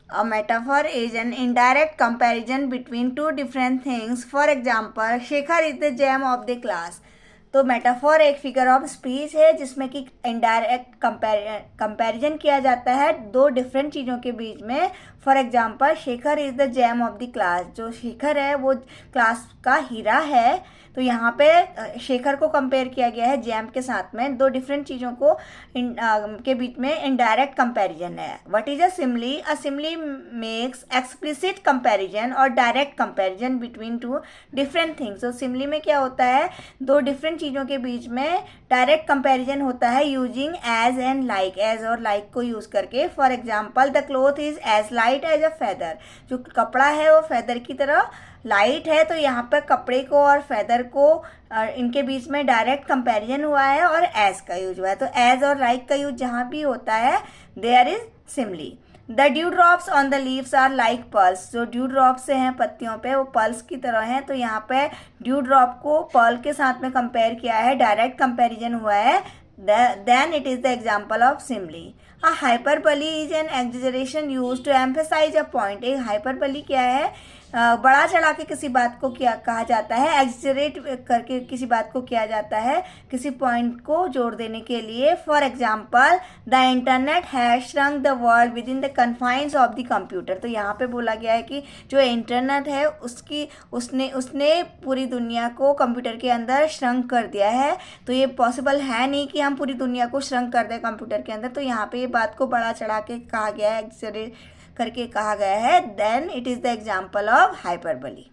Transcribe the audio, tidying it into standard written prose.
A metaphor is an indirect comparison between two different things. For example, Shekhar is the gem of the class. तो metaphor एक figure of speech है जिसमें कि indirect comparison किया जाता है दो डिफरेंट चीज़ों के बीच में. For example, Shekhar is the gem of the class. जो शेखर है वो क्लास का हीरा है. तो यहाँ पे शेखर को कंपेयर किया गया है जैम के साथ में. दो डिफरेंट चीज़ों को के बीच में इनडायरेक्ट कंपैरिजन है. What is a simile? A simile makes explicit comparison और direct comparison between two different things. तो सिमली में क्या होता है, दो डिफरेंट चीज़ों के बीच में डायरेक्ट कंपैरिजन होता है using as and like. As और लाइक को यूज़ करके. For example, the cloth is as light as a feather. जो कपड़ा है वो फेदर की तरह लाइट है. तो यहाँ पर कपड़े को और फेदर को इनके बीच में डायरेक्ट कंपैरिजन हुआ है और एज का यूज हुआ है. तो एज और लाइक का यूज जहाँ भी होता है there is simile. The dew drops on the leaves are like pearls. जो ड्यू ड्रॉप्स से हैं पत्तियों पे वो पर्ल्स की तरह हैं. तो यहाँ पे ड्यू ड्रॉप को पर्ल के साथ में कंपेयर किया है, डायरेक्ट कंपैरिजन हुआ है. then it is the example of simile. A hyperbole is an exaggeration used to emphasize a point. एक hyperbole क्या है, बढ़ा चढ़ा के किसी बात को क्या कहा जाता है, एग्जरेट करके किसी बात को किया जाता है किसी पॉइंट को जोड़ देने के लिए. For example, the internet has shrunk the world with in the confines of the computer. तो यहाँ पे बोला गया है कि जो इंटरनेट है उसने पूरी दुनिया को कंप्यूटर के अंदर श्रंक कर दिया है. तो ये पॉसिबल है नहीं कि हम पूरी दुनिया को श्रंक कर दें कंप्यूटर के अंदर. तो यहाँ पे ये बात को बढ़ा चढ़ा के कहा गया है, एग्जरेट करके कहा गया है. Then it is the example of hyperbole.